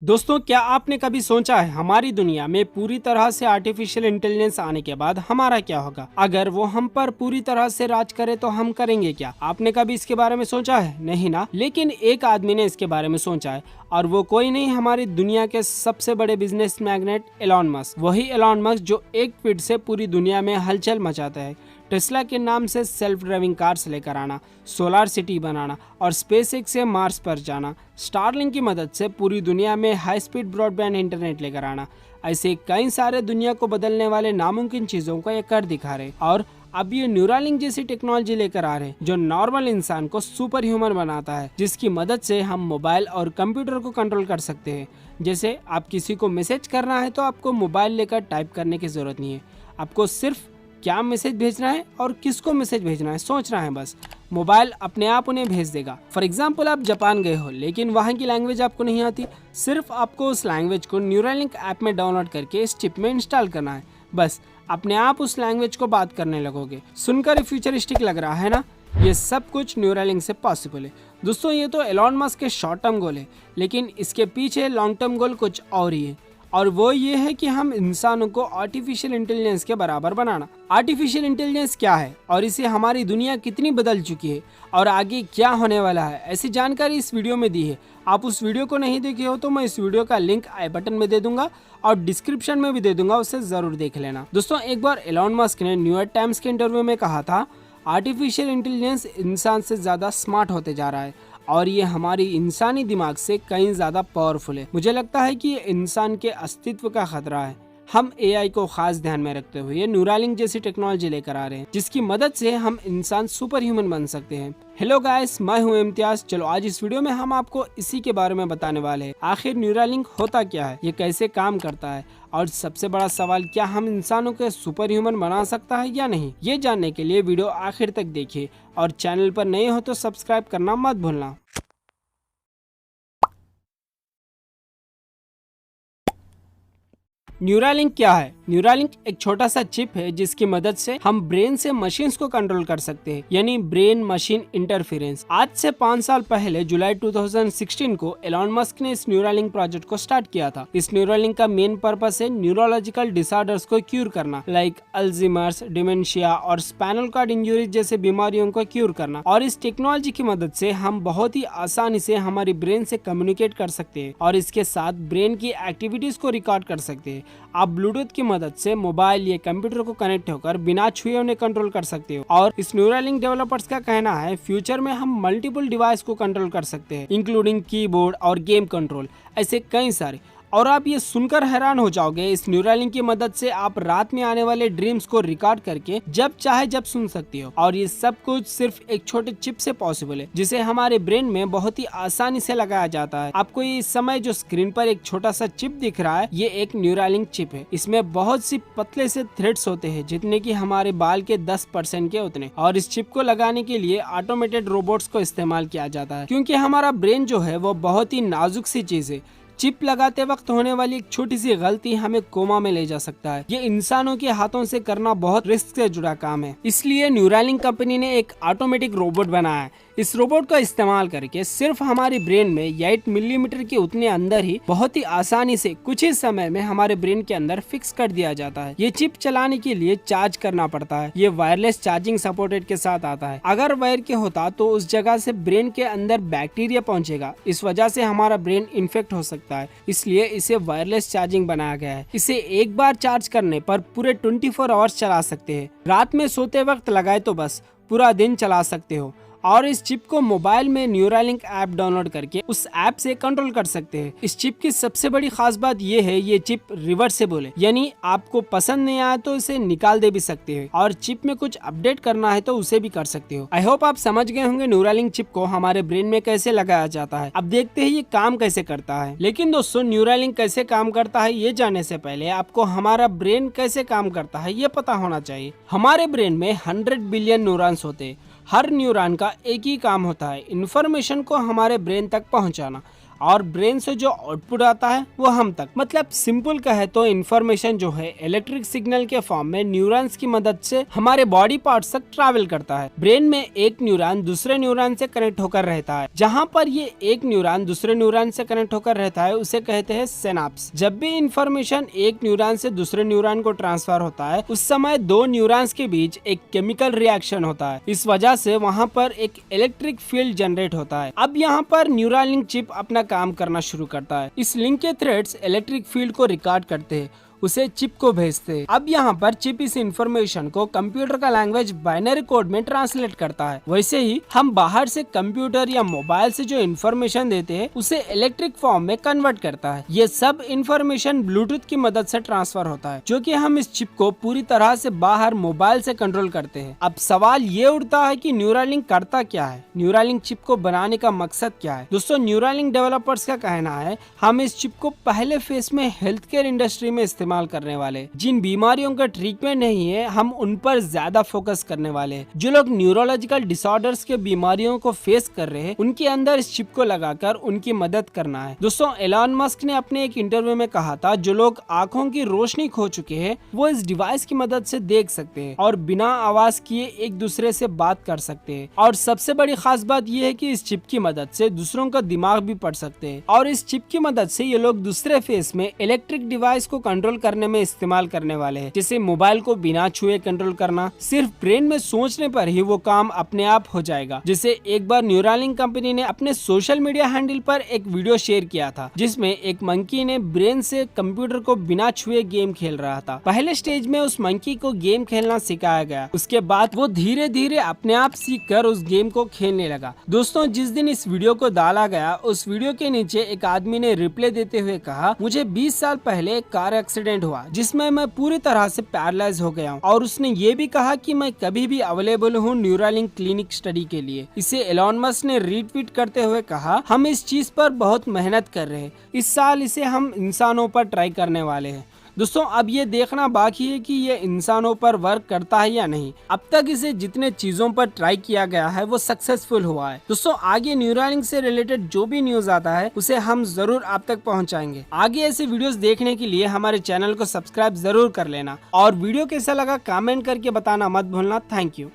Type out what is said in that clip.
दोस्तों, क्या आपने कभी सोचा है हमारी दुनिया में पूरी तरह से आर्टिफिशियल इंटेलिजेंस आने के बाद हमारा क्या होगा? अगर वो हम पर पूरी तरह से राज करे तो हम करेंगे क्या? आपने कभी इसके बारे में सोचा है? नहीं ना। लेकिन एक आदमी ने इसके बारे में सोचा है, और वो कोई नहीं, हमारी दुनिया के सबसे बड़े बिजनेस मैग्नेट एलॉन मस्क। वही एलॉन मस्क जो एक ट्वीट से पूरी दुनिया में हलचल मचाता है। टेस्ला के नाम से सेल्फ ड्राइविंग कार्स लेकर आना, सोलार सिटी बनाना और स्पेसएक्स से मार्स पर जाना, स्टारलिंक की मदद से पूरी दुनिया में हाई स्पीड ब्रॉडबैंड इंटरनेट लेकर आना, ऐसे कई सारे दुनिया को बदलने वाले नामुमकिन चीजों को ये कर दिखा रहे। और अब ये न्यूरालिंक जैसी टेक्नोलॉजी लेकर आ रहे हैं जो नॉर्मल इंसान को सुपर ह्यूमन बनाता है, जिसकी मदद से हम मोबाइल और कंप्यूटर को कंट्रोल कर सकते हैं। जैसे आप किसी को मैसेज करना है तो आपको मोबाइल लेकर टाइप करने की जरूरत नहीं है, आपको सिर्फ क्या मैसेज भेजना है और किसको मैसेज भेजना है सोचना है, बस मोबाइल अपने आप उन्हें भेज देगा। फॉर एग्जाम्पल, आप जापान गए हो लेकिन वहाँ की लैंग्वेज आपको नहीं आती, सिर्फ आपको उस लैंग्वेज को न्यूरालिंक ऐप में डाउनलोड करके इस चिप में इंस्टॉल करना है, बस अपने आप उस लैंग्वेज को बात करने लगोगे। सुनकर फ्यूचरिस्टिक लग रहा है ना? ये सब कुछ न्यूरालिंक से पॉसिबल है। दोस्तों, ये तो एलॉन मस्क के शॉर्ट टर्म गोल है, लेकिन इसके पीछे लॉन्ग टर्म गोल कुछ और ही है, और वो ये है कि हम इंसानों को आर्टिफिशियल इंटेलिजेंस के बराबर बनाना। आर्टिफिशियल इंटेलिजेंस क्या है और इसे हमारी दुनिया कितनी बदल चुकी है और आगे क्या होने वाला है, ऐसी जानकारी इस वीडियो में दी है। आप उस वीडियो को नहीं देखे हो तो मैं इस वीडियो का लिंक आई बटन में दे दूंगा और डिस्क्रिप्शन में भी दे दूंगा, उसे जरूर देख लेना। दोस्तों, एक बार एलॉन मस्क ने न्यूयॉर्क टाइम्स के इंटरव्यू में कहा था, आर्टिफिशियल इंटेलिजेंस इंसान से ज्यादा स्मार्ट होते जा रहा है और ये हमारी इंसानी दिमाग से कहीं ज्यादा पावरफुल है। मुझे लगता है कि ये इंसान के अस्तित्व का खतरा है। हम एआई को खास ध्यान में रखते हुए न्यूरालिंक जैसी टेक्नोलॉजी लेकर आ रहे हैं, जिसकी मदद से हम इंसान सुपर ह्यूमन बन सकते हैं। हेलो गाइस, मैं हूं इम्तियाज। चलो आज इस वीडियो में हम आपको इसी के बारे में बताने वाले हैं। आखिर न्यूरालिंक होता क्या है, ये कैसे काम करता है, और सबसे बड़ा सवाल, क्या हम इंसानों के सुपर ह्यूमन बना सकता है या नहीं। ये जानने के लिए वीडियो आखिर तक देखिए और चैनल पर नए हो तो सब्सक्राइब करना मत भूलना। न्यूरालिंक क्या है? न्यूरालिंक एक छोटा सा चिप है जिसकी मदद से हम ब्रेन से मशीन्स को कंट्रोल कर सकते हैं, यानी ब्रेन मशीन इंटरफेरेंस। आज से 5 साल पहले जुलाई 2016 को एलॉन मस्क ने इस न्यूरालिंक प्रोजेक्ट को स्टार्ट किया था। इस न्यूरालिंक का मेन पर्पस है न्यूरोलॉजिकल डिसऑर्डर्स को क्यूर करना, लाइक अल्जीमर्स, डिमेंशिया और स्पाइनल कॉर्ड इंजरीज जैसे बीमारियों को क्यूर करना। और इस टेक्नोलॉजी की मदद से हम बहुत ही आसानी से हमारी ब्रेन से कम्युनिकेट कर सकते हैं और इसके साथ ब्रेन की एक्टिविटीज को रिकॉर्ड कर सकते हैं। आप ब्लूटूथ की मदद से मोबाइल या कंप्यूटर को कनेक्ट होकर बिना छुए उन्हें कंट्रोल कर सकते हो। और इस न्यूरालिंक डेवलपर्स का कहना है, फ्यूचर में हम मल्टीपल डिवाइस को कंट्रोल कर सकते हैं, इंक्लूडिंग कीबोर्ड और गेम कंट्रोल, ऐसे कई सारे। और आप ये सुनकर हैरान हो जाओगे, इस न्यूरालिंक की मदद से आप रात में आने वाले ड्रीम्स को रिकॉर्ड करके जब चाहे जब सुन सकते हो। और ये सब कुछ सिर्फ एक छोटे चिप से पॉसिबल है, जिसे हमारे ब्रेन में बहुत ही आसानी से लगाया जाता है। आपको ये इस समय जो स्क्रीन पर एक छोटा सा चिप दिख रहा है, ये एक न्यूरालिंक चिप है। इसमें बहुत सी पतले से थ्रेड्स होते हैं, जितने की हमारे बाल के 10% के उतने। और इस चिप को लगाने के लिए ऑटोमेटेड रोबोट्स को इस्तेमाल किया जाता है, क्योंकि हमारा ब्रेन जो है वो बहुत ही नाजुक सी चीज है। चिप लगाते वक्त होने वाली एक छोटी सी गलती हमें कोमा में ले जा सकता है। ये इंसानों के हाथों से करना बहुत रिस्क से जुड़ा काम है, इसलिए न्यूरालिंक कंपनी ने एक ऑटोमेटिक रोबोट बनाया है। इस रोबोट का इस्तेमाल करके सिर्फ हमारी ब्रेन में 8 मिलीमीटर के उतने अंदर ही बहुत ही आसानी से कुछ ही समय में हमारे ब्रेन के अंदर फिक्स कर दिया जाता है। ये चिप चलाने के लिए चार्ज करना पड़ता है। ये वायरलेस चार्जिंग सपोर्टेड के साथ आता है। अगर वायर के होता तो उस जगह से ब्रेन के अंदर बैक्टीरिया पहुंचेगा, इस वजह से हमारा ब्रेन इन्फेक्ट हो सकता है, इसलिए इसे वायरलेस चार्जिंग बनाया गया है। इसे एक बार चार्ज करने पर पूरे 24 आवर्स चला सकते हैं। रात में सोते वक्त लगाए तो बस पूरा दिन चला सकते हो। और इस चिप को मोबाइल में न्यूरालिंक ऐप डाउनलोड करके उस ऐप से कंट्रोल कर सकते हैं। इस चिप की सबसे बड़ी खास बात ये है, ये चिप रिवर्सेबल है, यानी आपको पसंद नहीं आया तो इसे निकाल दे भी सकते हैं, और चिप में कुछ अपडेट करना है तो उसे भी कर सकते हो। आई होप आप समझ गए होंगे न्यूरालिंक चिप को हमारे ब्रेन में कैसे लगाया जाता है। अब देखते हैं ये काम कैसे करता है। लेकिन दोस्तों, न्यूरालिंक कैसे काम करता है ये जानने से पहले आपको हमारा ब्रेन कैसे काम करता है ये पता होना चाहिए। हमारे ब्रेन में 100 बिलियन न्यूरॉन्स होते हैं। हर न्यूरॉन का एक ही काम होता है, इन्फॉर्मेशन को हमारे ब्रेन तक पहुंचाना। और ब्रेन से जो आउटपुट आता है वो हम तक। मतलब सिंपल कहे तो इन्फॉर्मेशन जो है इलेक्ट्रिक सिग्नल के फॉर्म में न्यूरॉन्स की मदद से हमारे बॉडी पार्ट्स तक ट्रैवल करता है। ब्रेन में एक न्यूरॉन दूसरे न्यूरॉन से कनेक्ट होकर रहता है। जहाँ पर ये एक न्यूरॉन दूसरे न्यूरॉन से कनेक्ट होकर रहता है उसे कहते हैं सिनेप्स। जब भी इंफॉर्मेशन एक न्यूरॉन से दूसरे न्यूरॉन को ट्रांसफर होता है उस समय दो न्यूरॉन्स के बीच एक केमिकल रिएक्शन होता है। इस वजह से वहाँ पर एक इलेक्ट्रिक फील्ड जनरेट होता है। अब यहाँ पर न्यूरालिंक चिप अपना काम करना शुरू करता है। इस लिंक के थ्रेड्स इलेक्ट्रिक फील्ड को रिकॉर्ड करते हैं, उसे चिप को भेजते हैं। अब यहाँ पर चिप इस इंफॉर्मेशन को कंप्यूटर का लैंग्वेज बाइनरी कोड में ट्रांसलेट करता है। वैसे ही हम बाहर से कंप्यूटर या मोबाइल से जो इंफॉर्मेशन देते हैं उसे इलेक्ट्रिक फॉर्म में कन्वर्ट करता है। ये सब इंफॉर्मेशन ब्लूटूथ की मदद से ट्रांसफर होता है, जो कि हम इस चिप को पूरी तरह से बाहर मोबाइल से कंट्रोल करते हैं। अब सवाल ये उठता है कि न्यूरालिंक करता क्या है, न्यूरालिंक चिप को बनाने का मकसद क्या है। दोस्तों न्यूरालिंक डेवलपर्स का कहना है हम इस चिप को पहले फेज में हेल्थ केयर इंडस्ट्री में इस्तेमाल करने वाले। जिन बीमारियों का ट्रीटमेंट नहीं है हम उन पर ज्यादा फोकस करने वाले हैं। जो लोग न्यूरोलॉजिकल डिसऑर्डर्स के बीमारियों को फेस कर रहे हैं उनके अंदर इस चिप को लगाकर उनकी मदद करना है। दोस्तों एलन मस्क ने अपने एक इंटरव्यू में कहा था जो लोग आंखों की रोशनी खो चुके हैं वो इस डिवाइस की मदद से देख सकते हैं और बिना आवाज किए एक दूसरे से बात कर सकते हैं। और सबसे बड़ी खास बात यह है कि इस चिप की मदद से दूसरों का दिमाग भी पढ़ सकते हैं और इस चिप की मदद से ये लोग दूसरे फेस में इलेक्ट्रिक डिवाइस को कंट्रोल करने में इस्तेमाल करने वाले हैं। जैसे मोबाइल को बिना छुए कंट्रोल करना, सिर्फ ब्रेन में सोचने पर ही वो काम अपने आप हो जाएगा। जैसे एक बार न्यूरालिंक कंपनी ने अपने सोशल मीडिया हैंडल पर एक वीडियो शेयर किया था जिसमें एक मंकी ने ब्रेन से कंप्यूटर को बिना छुए गेम खेल रहा था। पहले स्टेज में उस मंकी को गेम खेलना सिखाया गया, उसके बाद वो धीरे धीरे अपने आप सीख कर उस गेम को खेलने लगा। दोस्तों जिस दिन इस वीडियो को डाला गया उस वीडियो के नीचे एक आदमी ने रिप्लाई देते हुए कहा मुझे 20 साल पहले एक कार एक्सीडेंट हुआ जिसमें मैं पूरी तरह से पैरालाइज हो गया हूँ। और उसने ये भी कहा कि मैं कभी भी अवेलेबल हूँ न्यूरालिंक क्लिनिक स्टडी के लिए। इसे एलन मस्क ने रीट्वीट करते हुए कहा हम इस चीज पर बहुत मेहनत कर रहे हैं, इस साल इसे हम इंसानों पर ट्राई करने वाले हैं। दोस्तों अब ये देखना बाकी है कि ये इंसानों पर वर्क करता है या नहीं। अब तक इसे जितने चीजों पर ट्राई किया गया है वो सक्सेसफुल हुआ है। दोस्तों आगे न्यूरालिंक से रिलेटेड जो भी न्यूज आता है उसे हम जरूर आप तक पहुंचाएंगे। आगे ऐसे वीडियोस देखने के लिए हमारे चैनल को सब्सक्राइब जरूर कर लेना और वीडियो कैसा लगा कमेंट करके बताना मत भूलना। Thank you.